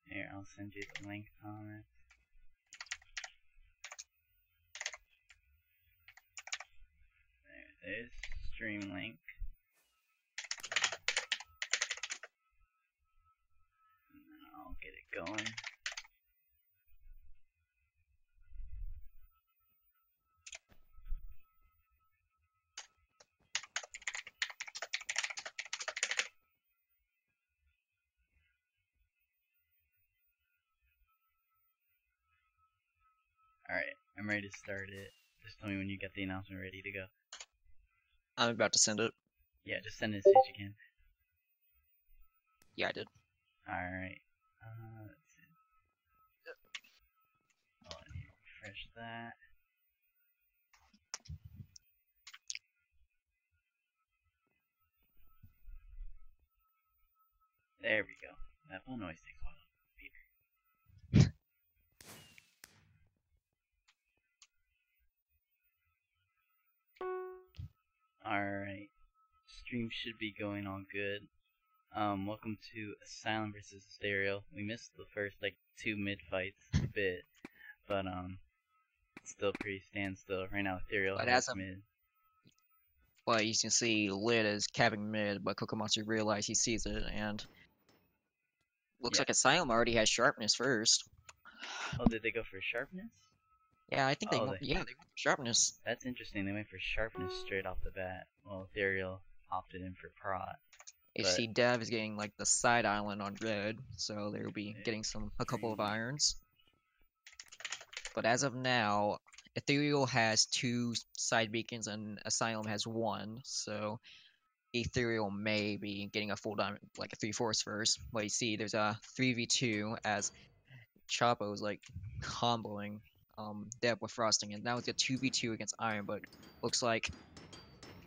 Here, I'll send you the link on it. There's stream link. And then I'll get it going. Alright, I'm ready to start it. Just tell me when you get the announcement ready to go. I'm about to send it. Yeah, just send it as soon as you can. Yeah, I did. Alright. Let's see. Oh, I need to refresh that. There we go. That phone always takes a while to computer. Alright. Stream should be going all good. Welcome to Asylum versus Ethereal. We missed the first, like, 2 mid-fights a bit. But, it's still pretty standstill. Right now, Ethereal has mid. Well, you can see Lid is capping mid, but Kokomatsu realized he sees it, and looks like Asylum already has sharpness first. Oh, did they go for sharpness? Yeah, I think they went for sharpness. That's interesting. They went for sharpness straight off the bat. Well, Ethereal opted in for prot. You see Dev is getting like the side island on red, so they'll be getting a couple of irons. But as of now, Ethereal has 2 side beacons and Asylum has 1, so Ethereal may be getting a full diamond, like a 3/4 first. But you see, there's a 3v2 as Chapo is like comboing Dev with Frosting, and now it's a 2v2 against Iron, but looks like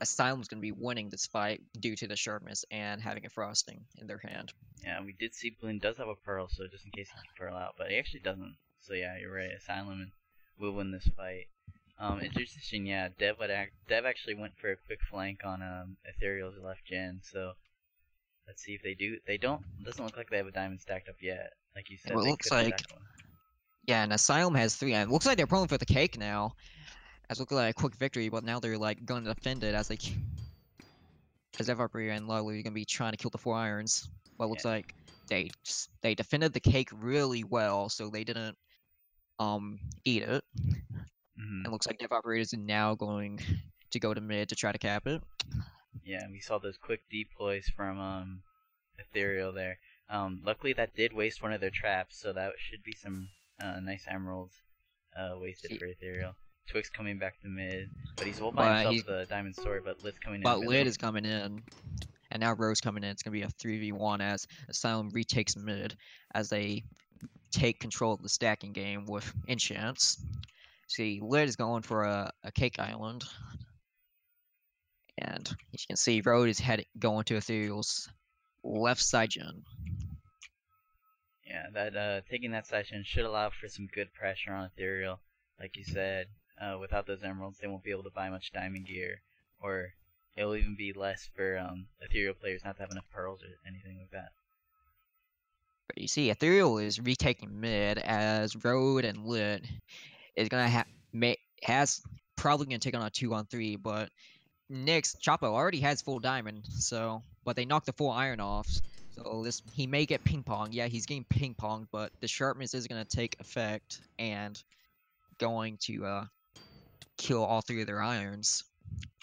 Asylum's going to be winning this fight due to the sharpness and having a Frosting in their hand. Yeah, we did see Bloon does have a Pearl, so just in case he can Pearl out, but he actually doesn't. So yeah, you're right, Asylum will win this fight. Interesting, yeah, Dev actually went for a quick flank on Ethereal's left gen, so let's see if they do. They don't, doesn't look like they have a diamond stacked up yet. Like you said, well, it looks like, one. Yeah, and Asylum has 3, and it looks like they're pulling for the cake now. As looking like a quick victory, but now they're like going to defend it as Dev Operator and Lulu are gonna be trying to kill the 4 irons. But it looks like they defended the cake really well, so they didn't eat it. And it looks like Dev Operators are now going to go to mid to try to cap it. Yeah, we saw those quick deploys from Ethereal there. Luckily that did waste one of their traps, so that should be some nice emeralds wasted for Ethereal. Twix coming back to mid, but he's all by himself with the diamond sword, but Lid's coming in. But Lid is coming in, and now Rose coming in. It's going to be a 3v1 as Asylum retakes mid as they take control of the stacking game with enchants. See, Lid is going for a cake island, and as you can see, Road is going to Ethereal's left side gen. Yeah, that taking that side gen should allow for some good pressure on Ethereal, like you said. Without those emeralds, they won't be able to buy much diamond gear, or it'll even be less for Ethereal players not to have enough pearls or anything like that. But you see, Ethereal is retaking mid as Road and Lid is gonna probably gonna take on a 2-on-3, but Nyx Chapo already has full diamond, so but they knocked the 4 iron off, so he may get ping pong. Yeah, he's getting ping ponged, but the sharpness is gonna take effect and going to kill all 3 of their irons.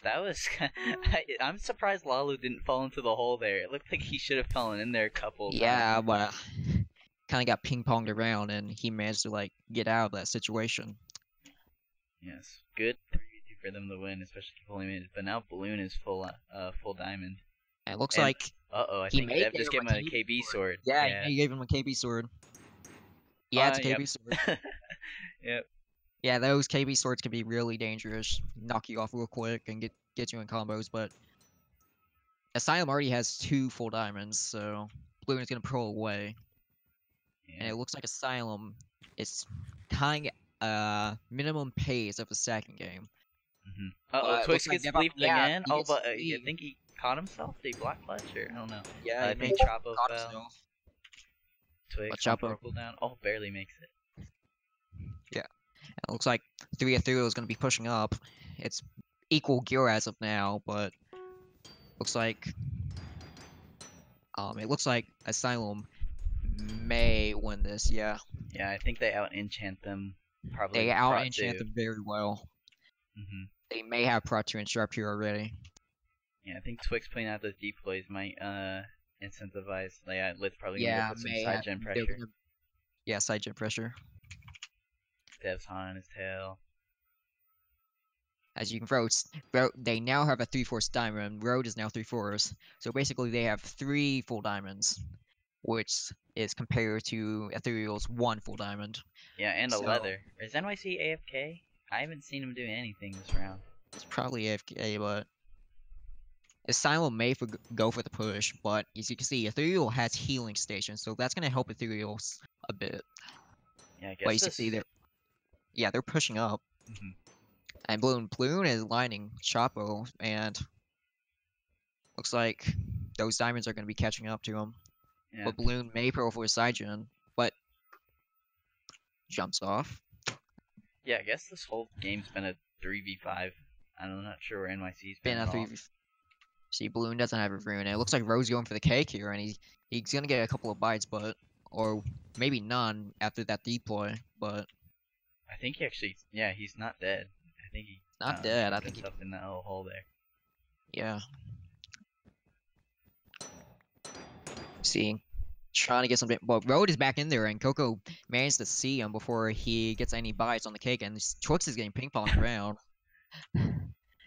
That was I'm surprised Lalu didn't fall into the hole there. It looked like he should have fallen in there a couple times. Yeah, but kind of got ping-ponged around, and he managed to like get out of that situation. Yes, good for them to win, especially pulling mid. But now Balloon is full diamond. And it looks like I think Dev just gave him a KB sword. Yeah, he gave him a KB sword. Yeah, it's a KB sword. Yep. Yeah, those KB swords can be really dangerous. Knock you off real quick and get you in combos, but Asylum already has 2 full diamonds, so Balloon is gonna pull away. Yeah. And it looks like Asylum is tying minimum pace of the second game. Twix gets bleeped again. Oh, but I think he caught himself. Did he block clutch or I don't know. Yeah, I think Chapo fell. Twix on Chapo. purple down. Oh, barely makes it. Yeah. It looks like 3 Ethereal is going to be pushing up. It's equal gear as of now, but looks like it looks like Asylum may win this. Yeah. Yeah, I think they out enchant them. Probably They with out Prot enchant 2. them very well. They may have Prot 2 and Sharp here already. Yeah, I think Twix putting out those deploys might incentivize. Like, Lit's probably gonna go put some may side have, gen they're pressure. gonna- yeah, side gen pressure. Dev's on his tail. As you can they now have a 3/4 diamond. Road is now 3/4. So basically, they have 3 full diamonds, which is compared to Ethereal's 1 full diamond. Yeah, and a leather. Is NYC AFK? I haven't seen him doing anything this round. It's probably AFK, but Asylum may go for the push. But as you can see, Ethereal has healing stations, so that's gonna help Ethereal a bit. Yeah, I guess But you can see they're pushing up. And Bloon is lining Chapo, and looks like those diamonds are going to be catching up to him. Yeah. But Bloon may pro for a side gen, but jumps off. Yeah, I guess this whole game's been a 3v5. I'm not sure where NYC's Been a 3v. See, Bloon doesn't have a rune. It looks like Rose going for the cake here, and he's going to get a couple of bites, or maybe none after that deploy. But I think he actually, yeah, he's not dead. I think he's not dead. I think he's in that little hole there. Yeah. See, trying to get some. Well, Road is back in there, and Coco managed to see him before he gets any bites on the cake, and Twix is getting ping ponged around.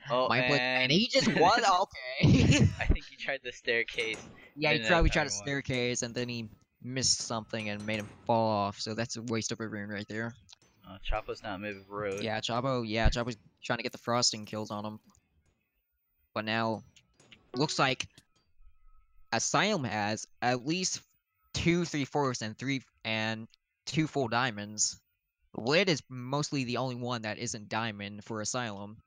Oh, and he just was okay. I think he tried the staircase. Yeah, he probably tried a staircase, and then he missed something and made him fall off. So that's a waste of a rune right there. Chapo's not moving Road. Yeah, Chapo's trying to get the frosting kills on him. But now, looks like Asylum has at least 2 3/4 and 2 full diamonds. Lid is mostly the only one that isn't diamond for Asylum.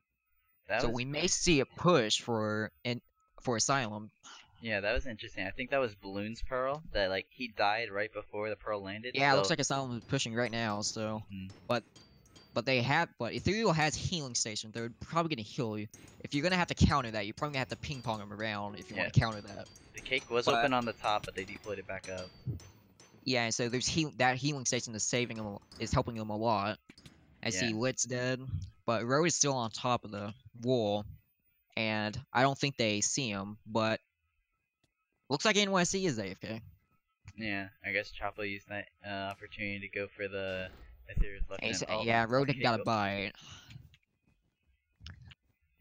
So we may see a push for Asylum. Yeah, that was interesting. I think that was Bloon's Pearl. That like he died right before the Pearl landed. Yeah, it looks like Asylum is pushing right now. So, but Ethereal has healing station. They're probably gonna heal you. If you're gonna have to counter that, you're probably gonna have to ping pong them around if you want to counter that. The cake was open on the top, but they deployed it back up. Yeah, so there's that healing station is helping them a lot. I see Lit's dead, but Road is still on top of the wall, and I don't think they see him. But looks like NYC is AFK. Yeah, I guess Chapo used that opportunity to go for the Ethereal's left hand. Yeah, Road got a bite.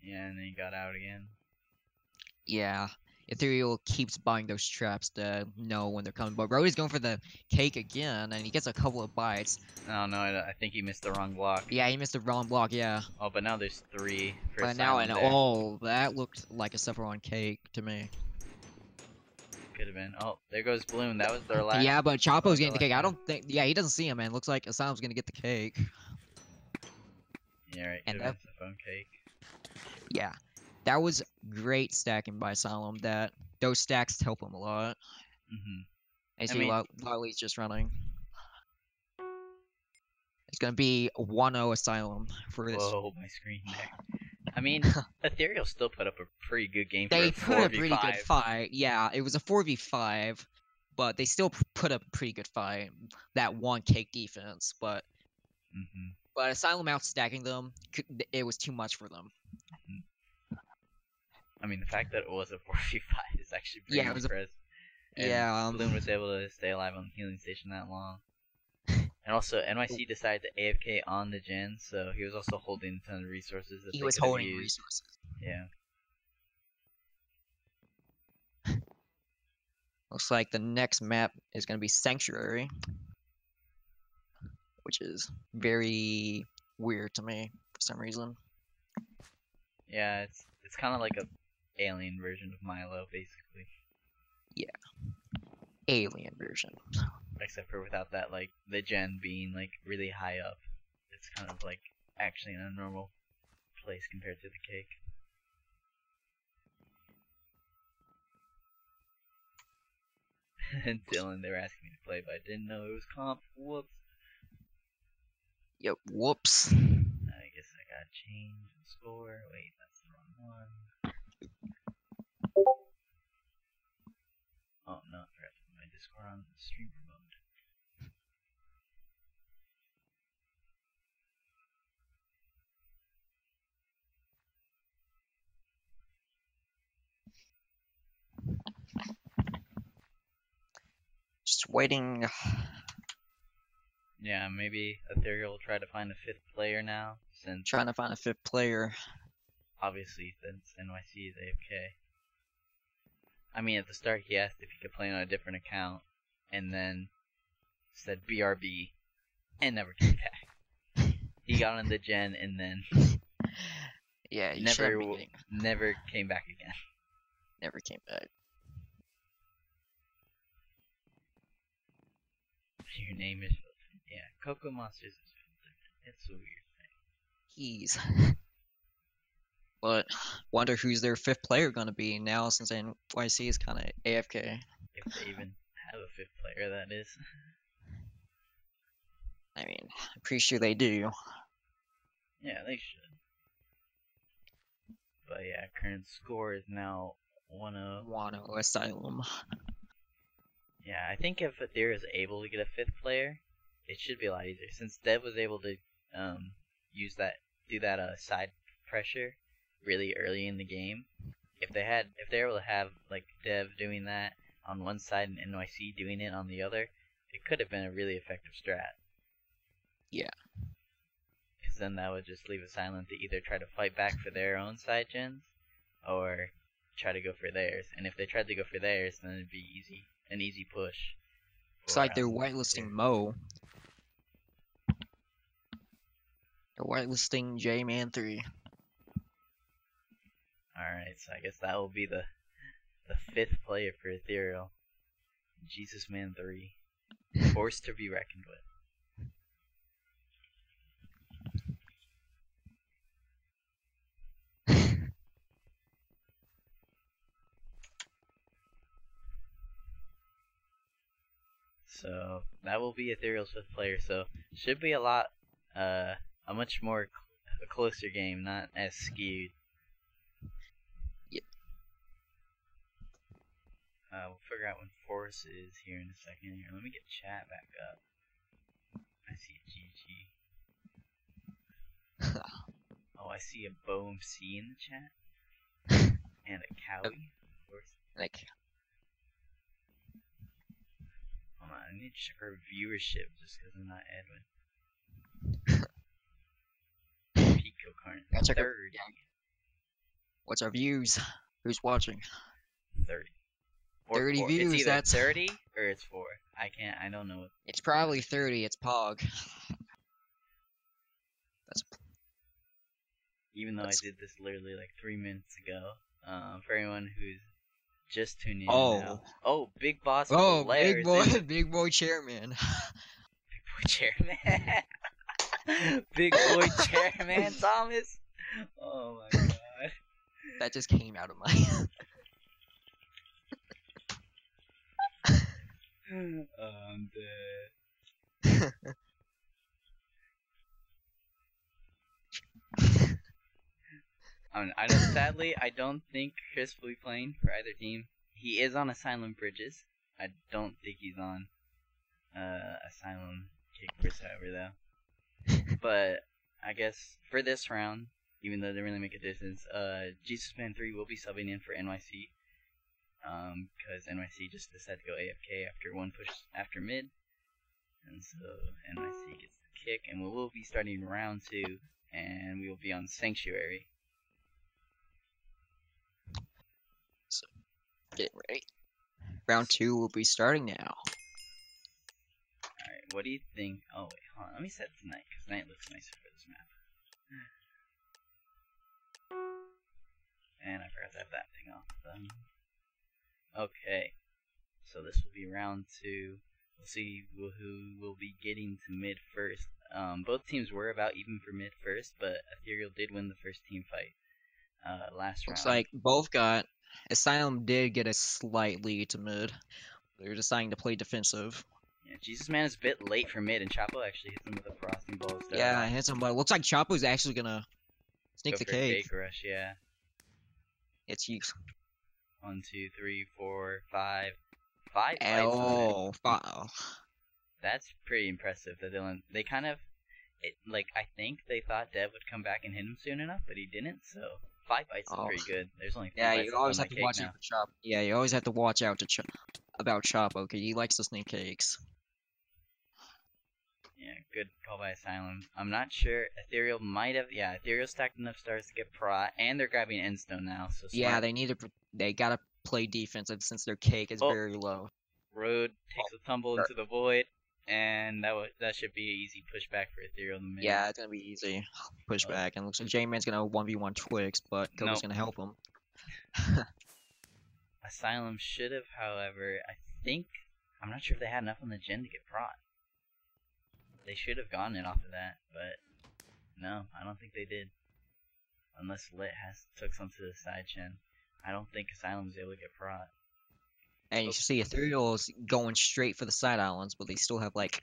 Yeah, and then he got out again. Yeah, Ethereal keeps buying those traps to know when they're coming. But Road is going for the cake again, and he gets a couple of bites. Oh no, I think he missed the wrong block. Yeah, he missed the wrong block, yeah. Oh, but now there's 3 for But now, that looked like a Sephiron cake to me. Could have been. Oh, there goes Bloon. That was their last. Yeah, but Chapo's getting the cake. I don't think. Yeah, he doesn't see him, man. Looks like Asylum's gonna get the cake. Yeah, right. Could have been phone cake. Yeah, that was great stacking by Asylum. Those stacks help him a lot. I see Lolly's just running. It's gonna be 1-0 Asylum for this. Whoa, my screen there. I mean, Ethereal still put up a pretty good game. They for put up a pretty good fight. Yeah, it was a 4v5, but they still put up a pretty good fight. That one cake defense, but Asylum outstacking them, it was too much for them. I mean, the fact that it was a 4v5 is actually pretty impressive. Bloon was able to stay alive on the healing station that long. And also, NYC decided to AFK on the gen, so he was also holding a ton of resources. He was holding resources. Yeah. Looks like the next map is going to be Sanctuary, which is very weird to me for some reason. Yeah, it's kind of like a alien version of Milo, basically. Yeah. Alien version. Except for without that, like, the gen being, like, really high up. It's kind of, like, actually in a normal place compared to the cake. And Dylan, they were asking me to play, but I didn't know it was comp. Whoops. Yep, whoops. I guess I gotta change the score. Wait, that's the wrong one. Oh no, I forgot to put my Discord on the streamer mode. Just waiting. Yeah, maybe Ethereal will try to find a 5th player now, since Trying to find a 5th player. obviously since NYC is AFK. I mean, at the start he asked if he could play on a different account, and then said BRB, and never came back. He got on the gen, and then Yeah, you never came back again. Never came back. Your name is filtered. Yeah, Cocoa Monsters is filtered. It's a weird thing. Keys. But wonder who's their 5th player gonna be now, since NYC is kind of AFK. If they even have a 5th player, that is. I mean, I'm pretty sure they do. Yeah, they should. But yeah, current score is now 1-0. 1-0 Asylum. Yeah, I think if Ethereal is able to get a 5th player, it should be a lot easier. Since Dev was able to do that side pressure really early in the game. If they're able to have like Dev doing that on one side and NYC doing it on the other, it could have been a really effective strat. Yeah. Because then that would just leave Asylum to either try to fight back for their own side gens, or try to go for theirs. And if they tried to go for theirs, then it'd be an easy push. It's like they're whitelisting Mo. They're whitelisting J-Man3. Alright, so I guess that will be the 5th player for Ethereal. Jesus Man 3. Forced to be reckoned with. So that will be Ethereal's 5th player. So should be a much more a closer game, not as skewed. Yep. We'll figure out when Force is here in a second. Here, let me get chat back up. I see a GG. Oh, I see a BoMC in the chat. And a Cowie, of course. Like, Hold on, I need to check our viewership just because I'm not Edwin. Pico Carn. Gotta check 30. what's our views? Who's watching? 30. Or 30 4. views, It's either that's 30 or it's 4. I don't know. It's probably 30, it's Pog. Even though I did this literally like 3 minutes ago. For anyone who's just tuning in now. Oh, Big Boss. Oh, Blair big boy chairman. Big boy chairman. Big boy chairman Thomas. Oh my god. That just came out of my I'm dead. I know, sadly, I don't think Chris will be playing for either team. He is on Asylum Bridges. I don't think he's on Asylum Kick for Cyber, though. But I guess for this round, even though it didn't really make a difference, Jesus Man 3 will be subbing in for NYC. Because NYC just decided to go AFK after one push after mid. And so NYC gets the kick, and we will be starting round 2, and we will be on Sanctuary. So, getting ready. Round 2 will be starting now. Alright, what do you think? Oh, wait, hold on. Let me set it to night, because night looks nicer for this map. And I forgot to have that thing off. Okay, so this will be round 2. We'll see who will be getting to mid first. Both teams were about even for mid first, but Ethereal did win the first team fight last round. Looks like both got. Asylum did get a slight lead to mid, They're deciding to play defensive. Yeah, Jesus Man is a bit late for mid, and Chapo actually hits him with a frosting ball instead. Yeah, it hits him, but it looks like Chapo's actually gonna sneak Go the for cake. cake rush, yeah. It's you. 1, 2, 3, 4, 5. 5 bites on Oh, it. wow. That's pretty impressive. That they kind of, I think they thought Dev would come back and hit him soon enough, but he didn't. So 5 bites is pretty good. There's only 3 Yeah, bites you left always on have that to cake watch now. out for Chop. Yeah, you always have to watch out about Chapo, because he likes to sneak cakes. Yeah, good call by Asylum. I'm not sure. Ethereal might have. Yeah, Ethereal stacked enough stars to get Prot, and they're grabbing Endstone now. So Yeah, smart. they gotta play defensive since their cake is very low. Road takes a tumble into the void, and that should be an easy pushback for Ethereal in the mid. Yeah, it's gonna be easy pushback, and looks like J-Man's gonna 1v1 Twix, but Coco's gonna help him. Asylum should have, however, I'm not sure if they had enough on the gen to get Prot. They should have gotten it off of that, but no, I don't think they did. Unless Lit took some to the side gen. I don't think Asylum was able to get Prot. And you see Ethereal is going straight for the side islands, but they still have like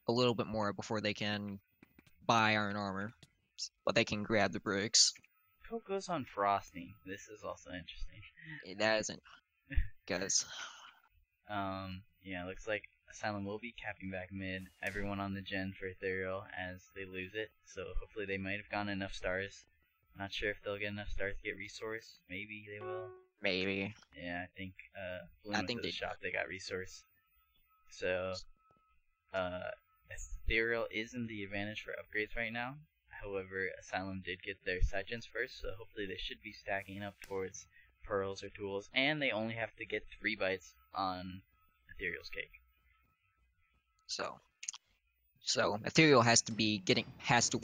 a little bit more before they can buy iron armor. But they can grab the bricks. Coco's on frosting. This is also interesting. That isn't, guys. Yeah, looks like Asylum will be capping back mid. Everyone on the gen for Ethereal as they lose it. So hopefully they might have gotten enough stars. Not sure if they'll get enough stars to get resource. Maybe they will. Maybe. Yeah, I think Bloom went to the shop. They got resource. So Ethereal is in the advantage for upgrades right now. However, Asylum did get their side gens first, so hopefully they should be stacking up towards pearls or tools, and they only have to get 3 bites on Ethereal's cake. So Ethereal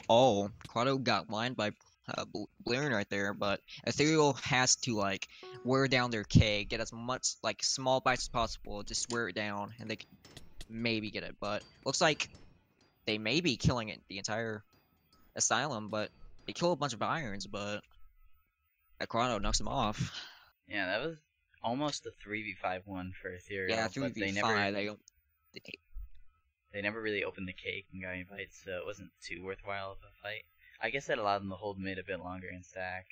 oh, Quado got lined by Blairin right there, but Ethereal has to like wear down their cake, get as much like small bites as possible, just wear it down, and they can maybe get it. But looks like they may be killing it the entire Asylum, but they kill a bunch of irons, but Quado knocks them off. Yeah, that was almost a 3v5 one for Ethereal. Yeah, 3v5. They never really opened the cake and got any bites, so it wasn't too worthwhile of a fight. I guess that allowed them to hold mid a bit longer and stack.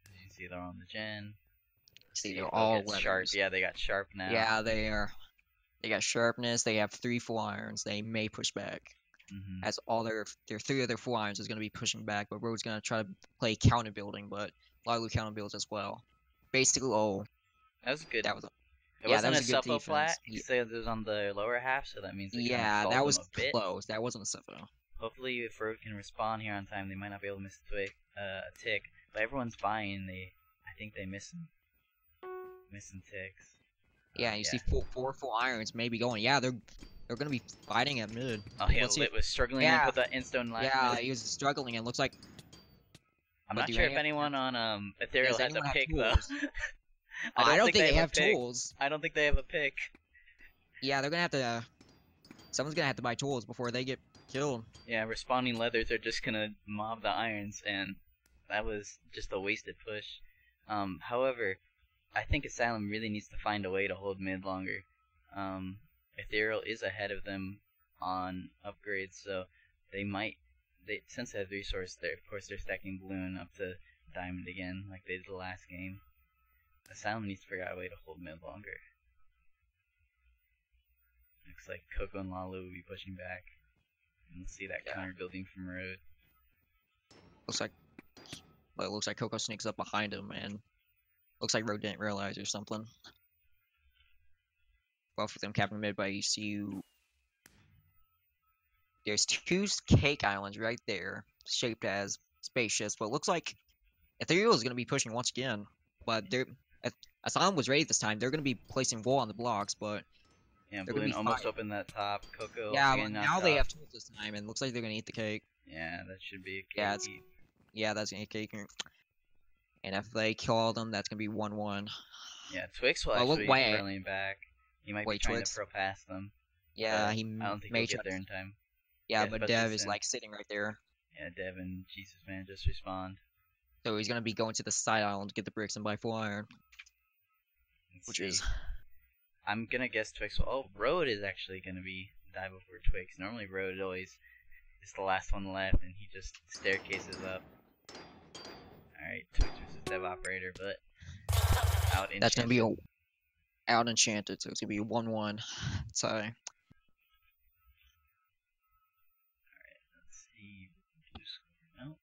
As you can see, they're on the gen. See, they're all sharp. Yeah, they got sharp now. Yeah, they are. They got sharpness. They have 3 full irons. They may push back. As all their 3 of their 4 irons is going to be pushing back, but Road's going to try to play counter building, but Lalu counter builds as well. Basically, that was good. That was it wasn't a suppo plat. He said it was on the lower half, so that means that was close. That wasn't a suppo. Hopefully, if Road can respond here on time, they might not be able to miss a tick. But everyone's buying. I think they missing ticks. Yeah, you see 4 full irons maybe going. Yeah, they're gonna be fighting at mid. Oh yeah, Lit was struggling to put that Endstone last. Yeah, he was struggling, and looks like. I'm not sure if anyone on Ethereal has a pick though. I don't think they have tools. I don't think they have a pick. Yeah, they're gonna have to. Someone's gonna have to buy tools before they get killed. Yeah, responding leathers are just gonna mob the irons, and that was just a wasted push. However, I think Asylum really needs to find a way to hold mid longer. Ethereal is ahead of them on upgrades, so since they have resource, of course they're stacking balloon up to diamond again, like they did the last game. Asylum needs to figure out a way to hold mid longer. Looks like Coco and Lalu will be pushing back. And we'll see that counter building from Road. Looks like Coco sneaks up behind him, and looks like Road didn't realize or something. Both of them capping mid by ECU. There's 2 cake islands right there, shaped as spaceships, but it looks like Ethereal is going to be pushing once again. But Asylum was ready this time. They're going to be placing wool on the blocks, but yeah, Balloon almost opened that top. Coco. Yeah, well, now they have tools this time, and looks like they're going to eat the cake. Yeah, that should be a cake. Yeah, that's going to be a cake. And if they kill all of them, that's going to be 1-1. Yeah, Twix will actually be running back. He might be trying to pro past them. Yeah, I don't think he'll get there in time. Yeah, but Dev is like sitting right there. Yeah, Dev and Jesus Man just respawned. So he's gonna be going to the side island to get the bricks and buy full iron. I'm gonna guess Twix. Oh, Road is actually gonna be dive over Twix. Normally Road always is the last one left, and he just staircases up. Alright, Twix versus Dev Operator, but out enchanted. That's gonna be a out enchanted, so it's gonna be a 1-1 tie. Alright, let's see. No.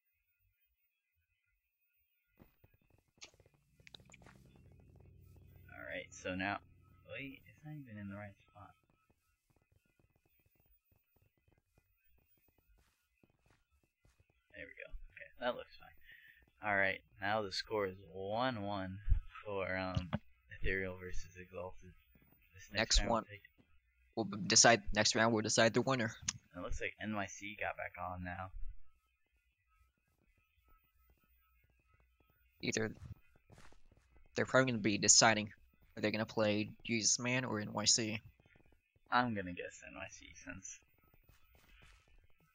Alright, so now wait, it's not even in the right spot. There we go. Okay, that looks fine. Alright, now the score is 1-1 for Ethereal versus Exalted. This Next round one. We'll decide next round. We'll decide the winner. It looks like NYC got back on now. Either they're probably gonna be deciding are they gonna play Jesus Man or NYC. I'm gonna guess NYC since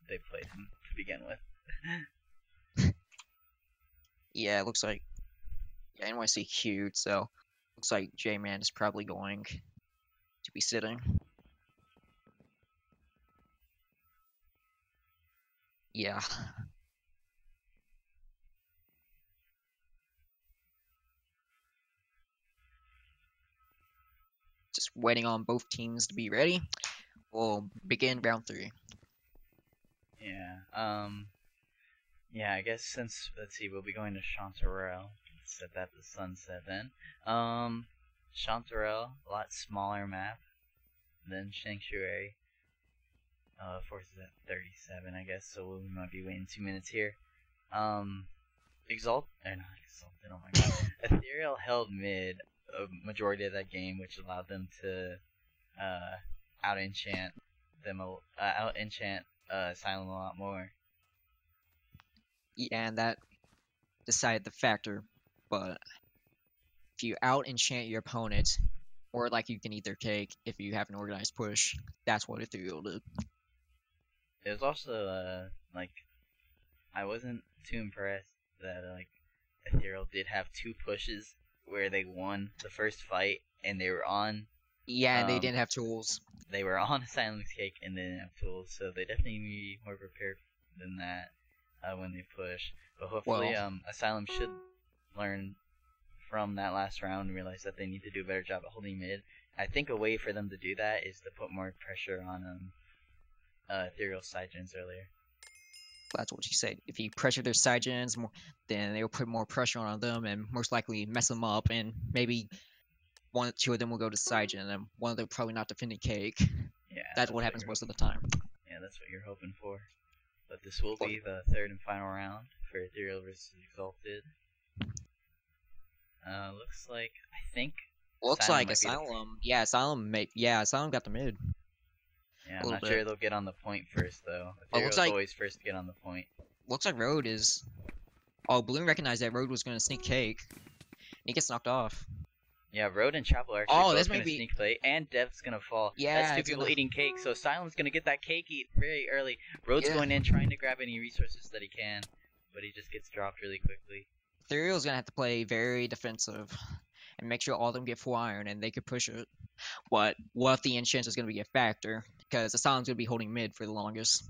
they played him to begin with. Yeah, it looks like NYC queued, so looks like J-Man is probably going to be sitting. Yeah. Just waiting on both teams to be ready. We'll begin round 3. Yeah, yeah, I guess since, let's see, we'll be going to Chanterelle. Set that to sunset then. Chanterelle, a lot smaller map than Sanctuary. Forces at 37, I guess, so we might be waiting 2 minutes here. Not Exalted, oh my god. Ethereal held mid a majority of that game, which allowed them to, out-enchant Asylum a lot more. Yeah, and that decided the factor, but if you out-enchant your opponent, or like you can either take if you have an organized push, that's what Ethereal did. It was also, like, I wasn't too impressed that, like, Ethereal did have 2 pushes where they won the first fight, and they were on... Yeah, and they didn't have tools. They were on Asylum's cake and they didn't have tools, so they definitely need to be more prepared than that when they push. But hopefully, Asylum should learn from that last round and realize that they need to do a better job at holding mid. I think a way for them to do that is to put more pressure on Ethereal side gens earlier. That's what she said. If you pressure their side gens more, then they'll put more pressure on them and most likely mess them up, and maybe 1 or 2 of them will go to side gen, and one of them probably not defending cake. Yeah, that's what happens most of the time. Yeah, that's what you're hoping for. But this will be the 3rd and final round for Ethereal versus Exalted. Looks like, I think... Looks like Asylum. Yeah, Asylum got the mid. Yeah, I'm not sure they'll get on the point first, though. Ethereal's always first to get on the point. Looks like Road is... Oh, Bloom recognized that Road was going to sneak cake. He gets knocked off. Yeah, Road and Chapel are actually both going to sneak play, and Dev's going to fall. Yeah, that's 2 people eating cake, so Asylum's going to get that cake eat very early. Road's going in trying to grab any resources that he can, but he just gets dropped really quickly. Ethereal's going to have to play very defensive and make sure all of them get full iron and they could push it. But what if the enchant is going to be a factor? Because Asylum's going to be holding mid for the longest.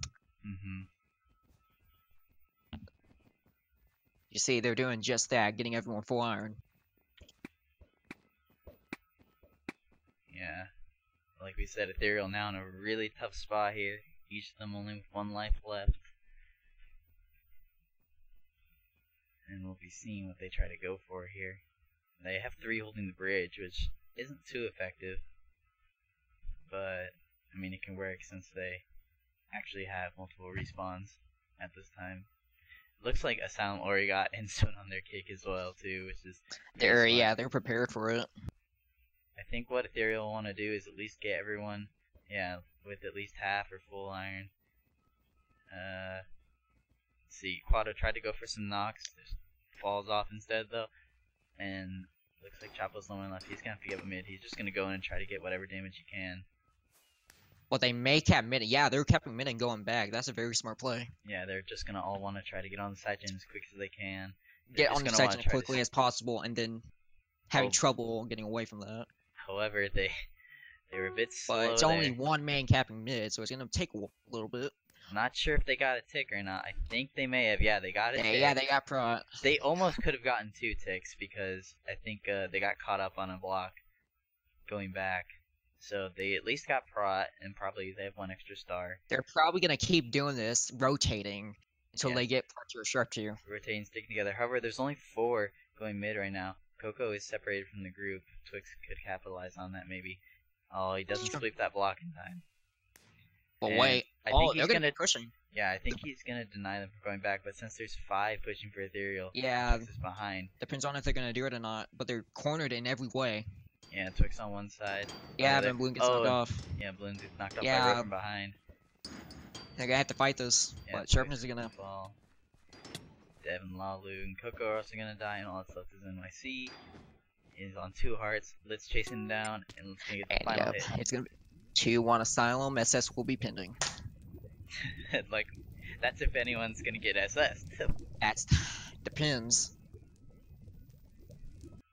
You see, they're doing just that, getting everyone full iron. Yeah, like we said, Ethereal now in a really tough spot here. Each of them only with 1 life left. And we'll be seeing what they try to go for here. They have 3 holding the bridge, which isn't too effective. But, I mean, it can work since they actually have multiple respawns at this time. Looks like Asylum already got instant on their cake as well, too, which is... They're prepared for it. I think what Ethereal want to do is at least get everyone, with at least half or full iron. Let's see, Quado tried to go for some knocks, just falls off instead though, and looks like Chapo's the one left. He's gonna have to give a mid. He's just gonna go in and try to get whatever damage he can. Well, they may cap mid. Yeah, they're capping mid and going back. That's a very smart play. Yeah, they're just gonna all want to try to get on the side gen as quick as they can. Get on the side gen as quickly as possible, and then having trouble getting away from that. However, They were a bit But slow it's there. only one man capping mid, so it's gonna take a little bit. I'm not sure if they got a tick or not. I think they may have. Yeah, they got a tick. Yeah, they got pro. They almost could have gotten 2 ticks because I think they got caught up on a block going back. So they at least got prot, and probably they have 1 extra star. They're probably gonna keep doing this, rotating until they get part to a structure. Rotating, sticking together. However, there's only 4 going mid right now. Coco is separated from the group. Twix could capitalize on that maybe. Oh, he doesn't sweep that block in time. But And wait, I think he's they're gonna be pushing. Yeah, I think he's gonna deny them from going back. But since there's 5 pushing for Ethereal, Yeah, Twix is behind. Depends on if they're gonna do it or not. But they're cornered in every way. Yeah, Twix on one side. Yeah, then Bloom gets knocked off. Yeah, Bloom gets knocked off by Ray from behind. They're gonna have to fight this, Yeah, but Sharpness is gonna fall. Devin, Lalu, and Coco are also gonna die, and all that's left is NYC. He's on 2 hearts. Let's chase him down, and let's get the final hit. It's gonna be 2-1 Asylum. SS will be pending. Like, that's if anyone's gonna get SS. That's depends.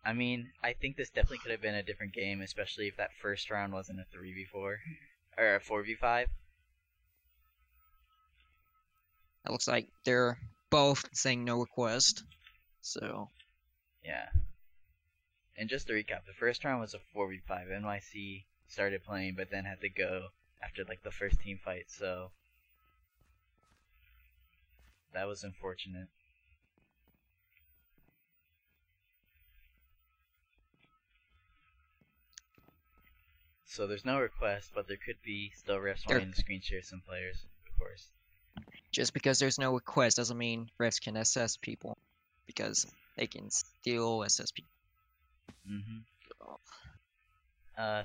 I mean, I think this definitely could have been a different game, especially if that first round wasn't a 3v4 or a 4v5. It looks like they're both saying no request. So yeah. And just to recap, the first round was a 4v5. NYC started playing, but then had to go after like the first team fight. So that was unfortunate. So there's no request, but there could be still refs wanting to screen share some players, of course. Just because there's no request doesn't mean refs can SS people, because they can still SS people.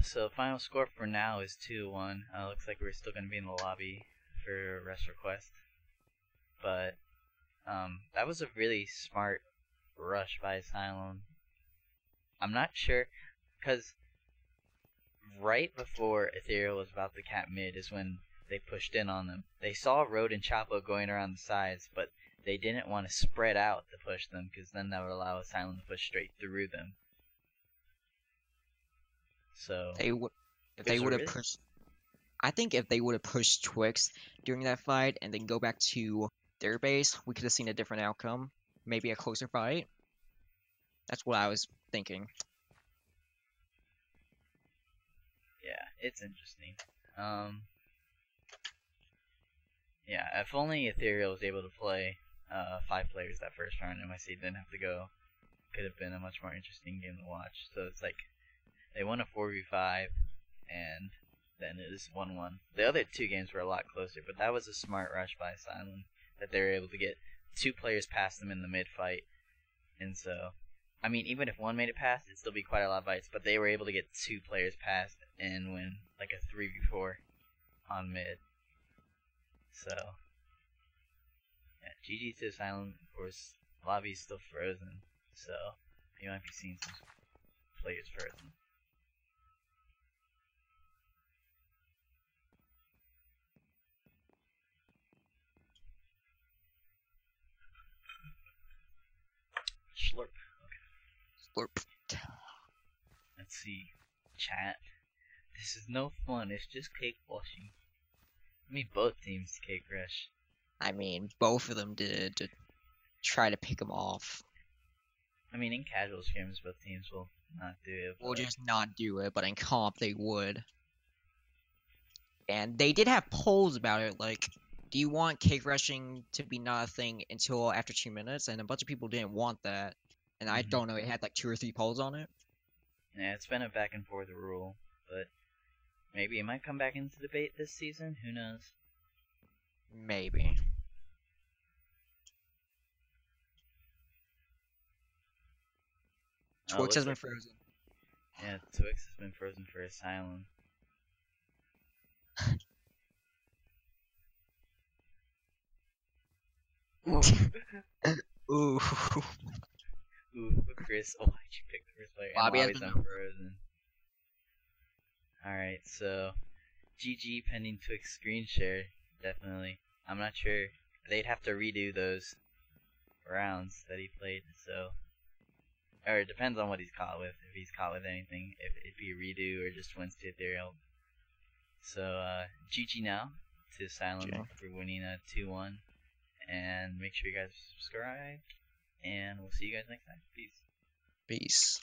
So final score for now is 2-1. Looks like we're still going to be in the lobby for rest request. But that was a really smart rush by Asylum. I'm not sure, because right before Ethereal was about to cap mid is when they pushed in on them. They saw Road and Chapo going around the sides, but they didn't want to spread out to push them, because then that would allow Asylum to push straight through them. So they would have pushed. I think if they would have pushed Twix during that fight and then go back to their base, we could have seen a different outcome. Maybe a closer fight. That's what I was thinking. Yeah, it's interesting. Yeah, if only Ethereal was able to play 5 players that first round, NYC didn't have to go. Could have been a much more interesting game to watch. So it's like they won a 4v5, and then it is 1-1. The other 2 games were a lot closer, but that was a smart rush by Asylum that they were able to get 2 players past them in the mid fight. And so, I mean, even if one made it past, it'd still be quite a lot of fights, but they were able to get 2 players past and win like a 3v4 on mid. So, yeah, GG to Asylum. Of course, lobby's still frozen, so you might be seeing some players frozen. Slurp. Slurp. Let's see. Chat. This is no fun, it's just cake washing. I mean, both teams cake rush. I mean, both of them did to try to pick them off. I mean, in casual scrims, both teams will not do it. Will just not do it, but in comp, they would. And they did have polls about it, like, do you want cake rushing to be not a thing until after 2 minutes? And a bunch of people didn't want that. And I don't know, it had like 2 or 3 polls on it. Yeah, it's been a back and forth rule, but maybe it might come back into debate this season, who knows? Maybe. Twix has been frozen. Yeah, Twix has been frozen for Asylum. Ooh. Ooh, Chris. Oh, why'd you pick the first player? Bobby has Bobby's been unfrozen. Alright, so GG pending Twix screen share, definitely. I'm not sure. They'd have to redo those rounds that he played, so. Or it depends on what he's caught with. If he's caught with anything, if it'd be a redo or just wins to Ethereal. So GG now to Asylum GG. for winning 2-1, and make sure you guys subscribe, and we'll see you guys next time. Peace. Peace.